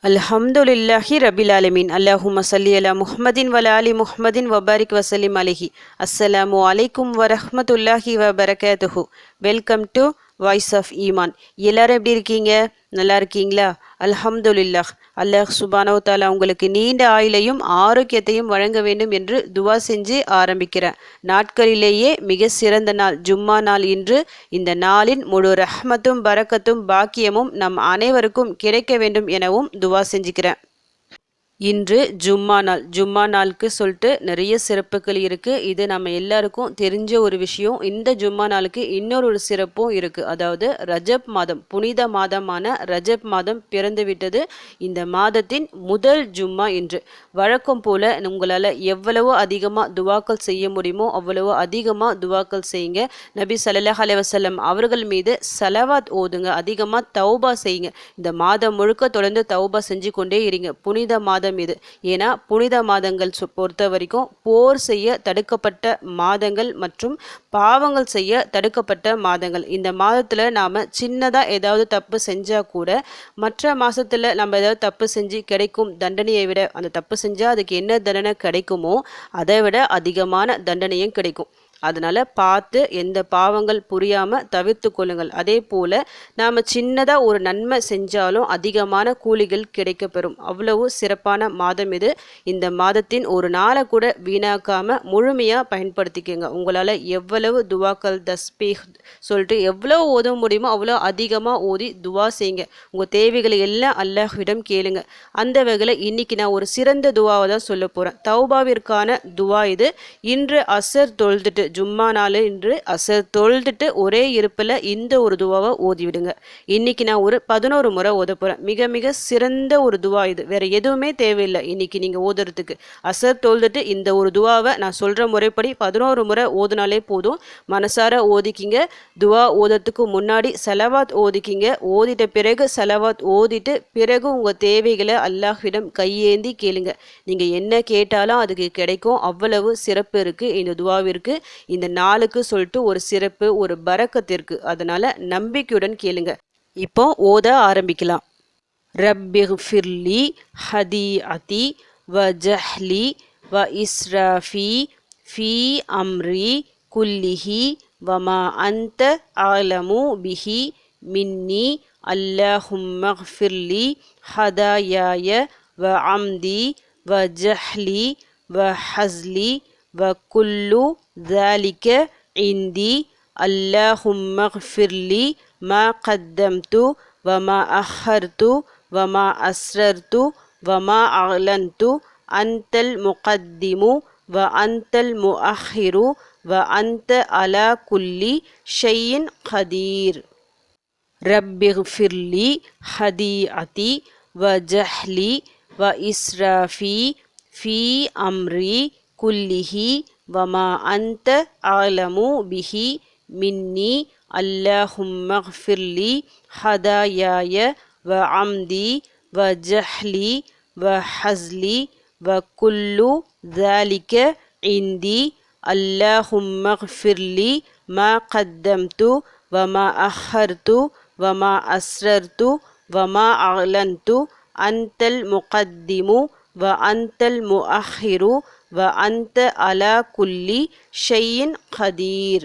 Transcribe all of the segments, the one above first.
அல்ஹம்துலில்லாஹி ரபில் ஆலமீன். அல்லாஹும்ம ஸல்லி அலா முஹம்மதின் வல ஆலி முஹம்மதின் வபாரிக் வசல்லிம் அலைஹி. அஸ்ஸலாமு அலைக்கும் வரஹ்மத்துல்லாஹி வபரகாத்துஹு. வெல்கம் டு வாய்ஸ் ஆஃப் ஈமான். எல்லாரும் எப்படி இருக்கீங்க? நல்லா இருக்கீங்களா? அல்ஹம்துலில்லாஹ். அல்லாஹ் சுப்ஹானஹு தஆலா உங்களுக்கு நீண்ட ஆயுளையும் ஆரோக்கியத்தையும் வழங்க வேண்டும் என்று துவா செஞ்சு ஆரம்பிக்கிறேன். நாட்களிலேயே மிக சிறந்த நாள் ஜும்மா நாள் இன்று. இந்த நாளின் முழு ரஹ்மத்தும் பரக்கத்தும் பாக்கியமும் நம் அனைவருக்கும் கிடைக்க வேண்டும் எனவும் துவா செஞ்சுக்கிறேன். இன்று ஜும்மா நாள். ஜும்மா நாளுக்கு சொல்லிட்டு நிறைய சிறப்புகள் இருக்குது. இது நம்ம எல்லாருக்கும் தெரிஞ்ச ஒரு விஷயம். இந்த ஜும்மா நாளுக்கு இன்னொரு சிறப்பும் இருக்குது. அதாவது ரஜப் மாதம், புனித மாதமான ரஜப் மாதம் பிறந்து விட்டது. இந்த மாதத்தின் முதல் ஜும்மா இன்று. வழக்கம் போல் உங்களால் எவ்வளவோ அதிகமாக துவாக்கள் செய்ய முடியுமோ அவ்வளவோ அதிகமாக துவாக்கள் செய்யுங்க. நபி ஸல்லல்லாஹு அலைஹி வஸல்லம் அவர்கள் மீது சலவாத் ஓதுங்க. அதிகமாக தௌபா செய்யுங்க. இந்த மாதம் முழுக்க தொடர்ந்து தௌபா செஞ்சு கொண்டே இருங்க. புனித மாதம் இது. ஏன்னா புனித மாதங்கள் பொறுத்த வரைக்கும் போர் செய்ய தடுக்கப்பட்ட மாதங்கள் மற்றும் பாவங்கள் செய்ய தடுக்கப்பட்ட மாதங்கள். இந்த மாதத்துல நாம சின்னதா ஏதாவது தப்பு செஞ்சா கூட மற்ற மாசத்துல நம்ம ஏதாவது தப்பு செஞ்சு கிடைக்கும் தண்டனையை விட, அந்த தப்பு செஞ்சா அதுக்கு என்ன தண்டனை கிடைக்குமோ அதை விட அதிகமான தண்டனையும் கிடைக்கும். அதனால பார்த்து எந்த பாவங்கள் புரியாம தவிர்த்து கொள்ளுங்கள். அதே போல நாம சின்னதா ஒரு நன்மை செஞ்சாலும் அதிகமான கூலிகள் கிடைக்கப்பெறும். அவ்வளவு சிறப்பான மாதம் இது. இந்த மாதத்தின் ஒரு நாளை கூட வீணாக்காம முழுமையா பயன்படுத்திக்கோங்க. உங்களால எவ்வளவு துவாக்கள் தஸ்பீஹ் சொல்லிட்டு எவ்வளவு ஓத முடியுமோ அவ்வளோ அதிகமாக ஓதி துவா செய்யுங்க. உங்கள் தேவைகளை எல்லாம் அல்லாஹ்விடம் கேளுங்க. அந்த வகையில் இன்னைக்கு நான் ஒரு சிறந்த துவாவை தான் சொல்ல போகிறேன். தௌபாவிற்கான துவா இது. இன்று அசர் தொழுதுட்டு, ஜும்மா நாள் இன்று அசர் தொழுதுட்டு ஒரே இருப்பில் இந்த ஒரு துவாவை ஓதிவிடுங்க. இன்னைக்கு நான் ஒரு 11 முறை ஓத போகிறேன். மிக மிக சிறந்த ஒரு துவா இது. வேற எதுவுமே தேவையில்லை இன்னைக்கு நீங்கள் ஓதுறதுக்கு. அசர் தொழுதுட்டு இந்த ஒரு துவாவை நான் சொல்கிற முறைப்படி 11 முறை ஓதுனாலே போதும். மனசார ஓதிக்கிங்க. துவா ஓதுறதுக்கு முன்னாடி சலவாத் ஓதிக்கிங்க. ஓதிட்ட பிறகு சலவாத் ஓதிட்டு பிறகு உங்கள் தேவைகளை அல்லாஹ்விடம் கையேந்தி கேளுங்க. நீங்கள் என்ன கேட்டாலும் அதுக்கு கிடைக்கும். அவ்வளவு சிறப்பு இருக்குது இந்த துவாவிற்கு. இந்த நாளுக்கு சொல்லிட்டு ஒரு சிறப்பு, ஒரு பரக்கத்திற்கு. அதனால நம்பிக்கையுடன் கேளுங்க. இப்போ ஓத ஆரம்பிக்கலாம். ரப்பிஃபிர்லி ஹதீஅதி வ ஜஹ்லி வ இஸ்ராஃபி ஃபீ அம்ரி குல்லிஹி வமா அன்த ஆலமு பிஹி மின்னி அல்லாஹும்மஃபிர்லி ஹதாயாய வ அம்தி வ ஜஹ்லி வ ஹஸ்லி வ குல்லு ذلك عندي اللهم اغفر لي ما قدمت وما أخرت وما أسررت وما أعلنت أنت المقدم وأنت المؤخر وأنت على كل شيء قدير. رب اغفر لي خطيئتي وجهلي وإسرافي في أمري كله وما أنت أعلم به مني اللهم اغفر لي خطاياي وعمدي وجهلي وحزلي وكل ذلك عندي اللهم اغفر لي ما قدمت وما أخرت وما أسررت وما أعلنت أنت المقدم وأنت المؤخر وأنت على كل شيء قدير.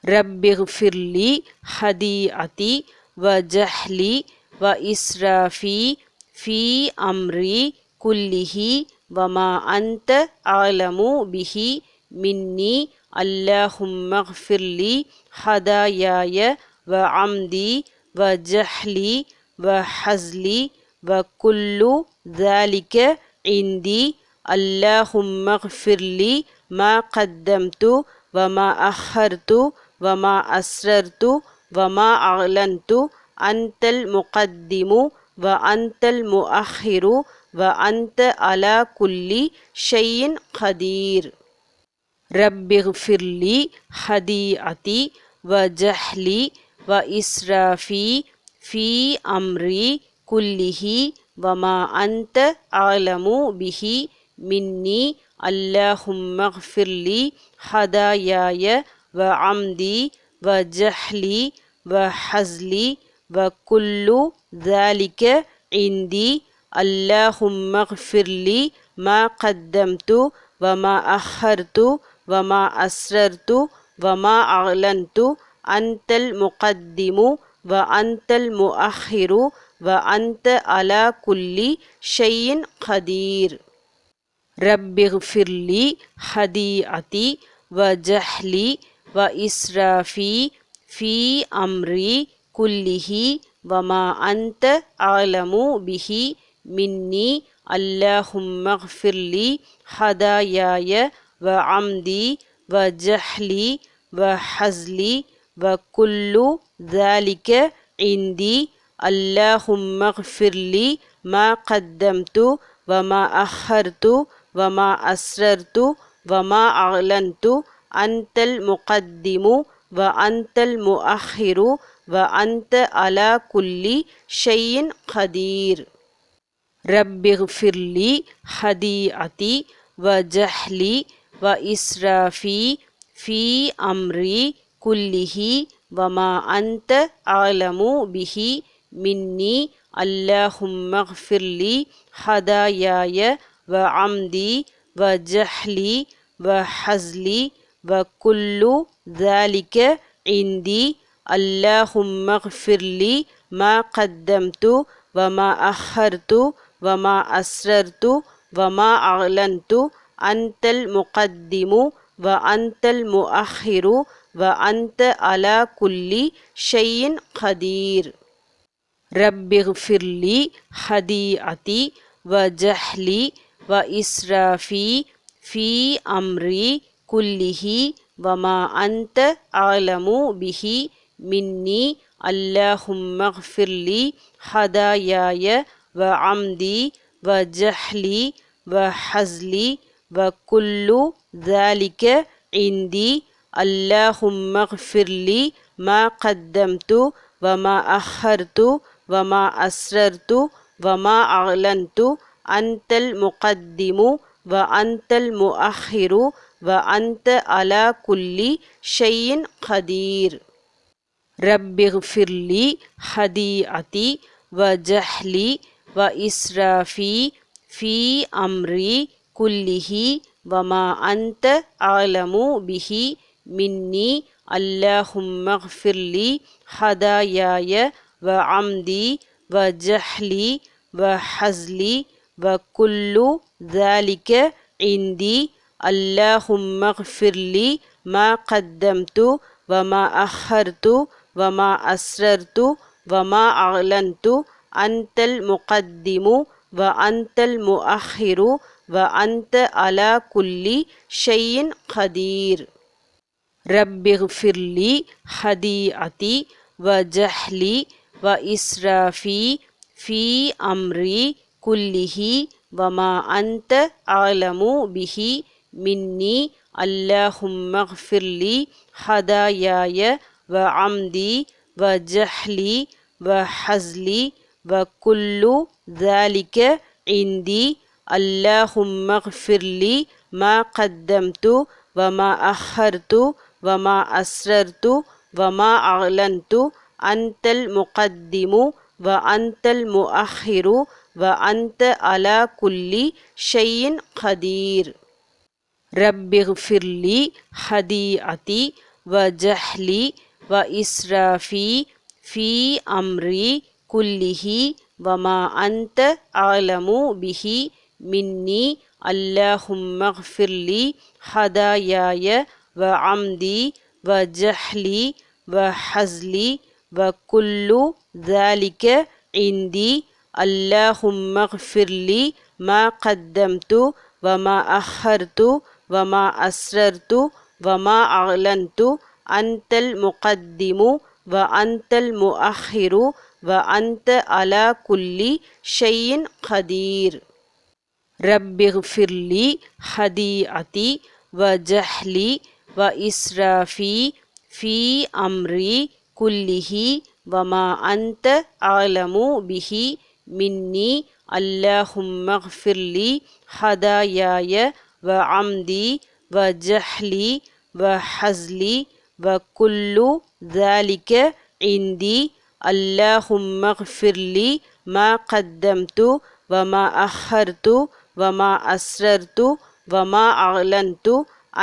رب اغفر لي خطيئتي وجهلي وإسرافي في أمري كله وما أنت أعلم به مني اللهم اغفر لي خطاياي وعمدي وجهلي وحزلي وكل ذلك عندي اللهم اغفر لي ما قدمت وما أخرت وما أسررت وما أعلنت أنت المقدم وأنت المؤخر وأنت على كل شيء قدير. رب اغفر لي خطيئتي وجهلي وإسرافي في أمري كله وما أنت أعلم به مني اللهم اغفر لي خطاياي وعمدي وجهلي وحزلي وكل ذلك عندي اللهم اغفر لي ما قدمت وما أخرت وما أسررت وما أعلنت أنت المقدم وأنت المؤخر وأنت على كل شيء قدير رب اغفر لي خطيئتي وجهلي وإسرافي في أمري كله وما أنت أعلم به مني اللهم اغفر لي خطاياي وعمدي وجهلي وحزلي وكل ذلك عندي اللهم اغفر لي ما قدمت وما أخرت وما أسررت وما أعلنت أنت المقدم وأنت المؤخر وأنت على كل شيء قدير رب اغفر لي خطيئتي وجهلي وإسرافي في أمري كله وما أنت أعلم به مني اللهم اغفر لي خطاياي وعمدي وجهلي وحزلي وكل ذلك عندي اللهم اغفر لي ما قدمت وما أخرت وما أسررت وما أعلنت أنت المقدم وأنت المؤخر وأنت على كل شيء قدير رب اغفر لي خطيئتي وجهلي وإسرافي في أمري كله وما أنت أعلم به مني اللهم اغفر لي خطاياي وعمدي وجهلي وحزلي وكل ذلك عندي اللهم اغفر لي ما قدمت وما أخرت وما أسررت وما أعلنت أنت المقدم وأنت المؤخر وأنت على كل شيء قدير رب اغفر لي خطيئتي وجهلي وإسرافي في أمري كله وما أنت أعلم به مني اللهم اغفر لي خطاياي وعمدي وجهلي وحزلي وكل ذلك عندي اللهم اغفر لي ما قدمت وما أخرت وما أسررت وما أعلنت أنت المقدم وأنت المؤخر وأنت على كل شيء قدير رب اغفر لي خطيئتي وجهلي وإسرافي في أمري كله وما أنت أعلم به مني اللهم اغفر لي خطاياي وعمدي وجهلي وحزلي وكل ذلك عندي اللهم اغفر لي ما قدمت وما أخرت وما أسررت وما أعلنت أنت المقدم وأنت المؤخر وأنت على كل شيء قدير رب اغفر لي خطيئتي وجهلي وإسرافي في أمري كله وما أنت أعلم به مني اللهم اغفر لي خطاياي وعمدي وجهلي وحزلي وكل ذلك عندي اللهم اغفر لي ما قدمت وما أخرت وما أسررت وما أعلنت أنت المقدم وأنت المؤخر وأنت على كل شيء قدير رب اغفر لي خطيئتي وجهلي وإسرافي في أمري كله وما أنت أعلم به مني اللهم اغفر لي خطاياي وعمدي وجهلي وحزلي وكل ذلك عندي اللهم اغفر لي மா கத்தம்து வமா அஹர்து வமா அஸ்ரர்து வமா அலன்து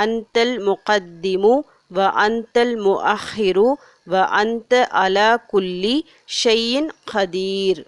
அந்தல் முகத்திமு வ அந்தல் முஅஹிரு வ அந்த அலா குல்லி ஷையின் கதீர்.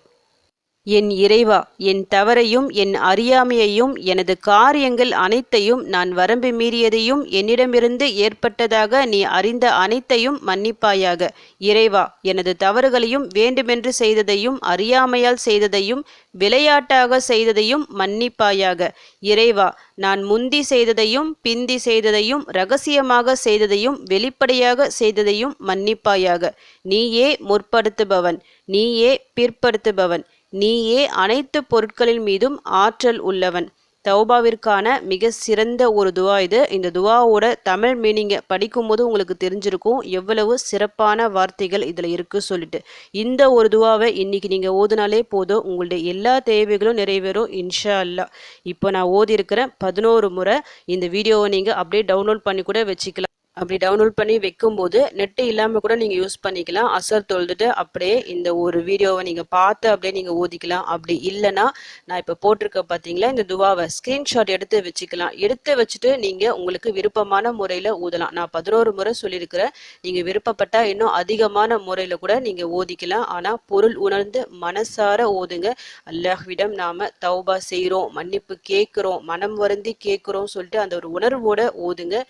என் இறைவா, என் தவறையும் என் அறியாமையையும் எனது காரியங்கள் அனைத்தையும் நான் வரம்பு மீறியதையும் என்னிடமிருந்து ஏற்பட்டதாக நீ அறிந்த அனைத்தையும் மன்னிப்பாயாக. இறைவா, எனது தவறுகளையும் வேண்டுமென்று செய்ததையும் அறியாமையால் செய்ததையும் விளையாட்டாக செய்ததையும் மன்னிப்பாயாக. இறைவா, நான் முந்தி செய்ததையும் பிந்தி செய்ததையும் இரகசியமாக செய்ததையும் வெளிப்படையாக செய்ததையும் மன்னிப்பாயாக. நீயே முற்படுத்துபவன், நீயே பிற்படுத்துபவன், நீயே அனைத்து பொருட்களின் மீதும் ஆற்றல் உள்ளவன். தௌபாவிற்கான மிக சிறந்த ஒரு துவா இது. இந்த துவாவோட தமிழ் மீனிங்கை படிக்கும்போது உங்களுக்கு தெரிஞ்சிருக்கும் எவ்வளவு சிறப்பான வார்த்தைகள் இதில் இருக்குது சொல்லிட்டு. இந்த ஒரு துவாவை இன்னைக்கு நீங்கள் ஓதுனாலே போதும், உங்களுடைய எல்லா தேவைகளும் நிறைவேறும் இன்ஷா அல்லா. இப்போ நான் ஓதி இருக்கிறேன் 11 முறை. இந்த வீடியோவை நீங்கள் அப்படியே டவுன்லோட் பண்ணி கூட வச்சுக்கலாம். அப்படி டவுன்லோட் பண்ணி வைக்கும்போது நெட்டு இல்லாமல் கூட நீங்கள் யூஸ் பண்ணிக்கலாம். அசர் தொழுதுட்டு அப்படியே இந்த ஒரு வீடியோவை நீங்கள் பார்த்து அப்படியே நீங்கள் ஓதிக்கலாம். அப்படி இல்லைன்னா நான் இப்போ போட்டிருக்க பார்த்தீங்களா இந்த துவாவை ஸ்க்ரீன்ஷாட் எடுத்து வச்சுக்கலாம். எடுத்து வச்சுட்டு நீங்கள் உங்களுக்கு விருப்பமான முறையில் ஊதலாம். நான் 11 முறை சொல்லியிருக்கிறேன். நீங்கள் விருப்பப்பட்டால் இன்னும் அதிகமான முறையில் கூட நீங்கள் ஓதிக்கலாம். ஆனால் பொருள் உணர்ந்து மனசார ஓதுங்க. அல்லாஹ்விடம் நாம் தௌபா செய்கிறோம், மன்னிப்பு கேட்குறோம், மனம் வருந்தி கேட்குறோம் சொல்லிட்டு அந்த ஒரு உணர்வோட ஓதுங்க.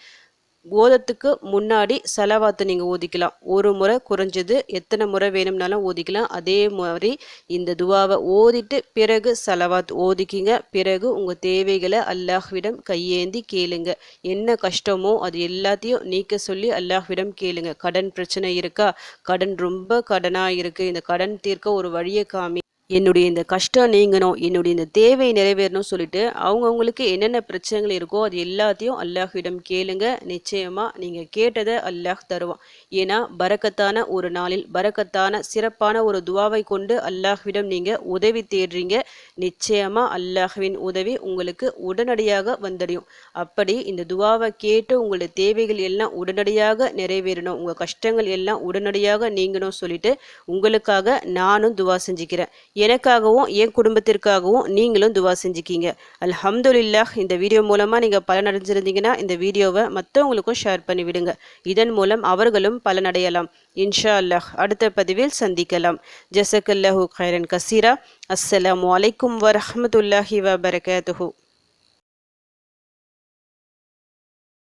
ஓதத்துக்கு முன்னாடி சலவாத்து நீங்கள் ஓதிக்கலாம். ஒரு முறை குறைஞ்சது எத்தனை முறை வேணும்னாலும் ஓதிக்கலாம். அதே மாதிரி இந்த துவாவை ஓதிட்டு பிறகு சலவாத் ஓதிக்கிங்க. பிறகு உங்கள் தேவைகளை அல்லாஹ்விடம் கையேந்தி கேளுங்க. என்ன கஷ்டமோ அது எல்லாத்தையும் நீக்க சொல்லி அல்லாஹ்விடம் கேளுங்க. கடன் பிரச்சனை இருக்கா, கடன் ரொம்ப கடனாக இருக்குது, இந்த கடன் தீர்க்க ஒரு வழியை காமி, என்னுடைய இந்த கஷ்டம் நீங்கணும், என்னுடைய இந்த தேவை நிறைவேறணும் சொல்லிட்டு அவங்கவுங்களுக்கு என்னென்ன பிரச்சனைகள் இருக்கோ அது எல்லாத்தையும் அல்லாஹ்விடம் கேளுங்க. நிச்சயமாக நீங்கள் கேட்டதை அல்லாஹ் தருவான். ஏன்னா பரக்கத்தான ஒரு நாளில் பரக்கத்தான சிறப்பான ஒரு துவாவை கொண்டு அல்லாஹ்விடம் நீங்கள் உதவி தேடுறீங்க. நிச்சயமாக அல்லாஹ்வின் உதவி உங்களுக்கு உடனடியாக வந்தடையும். அப்படி இந்த துவாவை கேட்டு உங்களுடைய தேவைகள் எல்லாம் உடனடியாக நிறைவேறணும், உங்கள் கஷ்டங்கள் எல்லாம் உடனடியாக நீங்கணும் சொல்லிட்டு உங்களுக்காக நானும் துவா செஞ்சுக்கிறேன். எனக்காகவும் என் குடும்பத்திற்காகவும் நீங்களும் துவா செஞ்சுக்கிங்க. அல்ஹம்துலில்லாஹ். இந்த வீடியோ மூலமாக நீங்கள் பலனடைஞ்சிருந்தீங்கன்னா இந்த வீடியோவை மற்றவங்களுக்கும் ஷேர் பண்ணி விடுங்க. இதன் மூலம் அவர்களும் பலனடையலாம். இன்ஷா அல்லாஹ். அடுத்த பதிவில் சந்திக்கலாம். ஜஸக்கல்லாஹு கைரன் கசீரா. அஸ்ஸலாமு அலைக்கும் வரஹ்மத்துல்லாஹி வபரகாத்துஹு.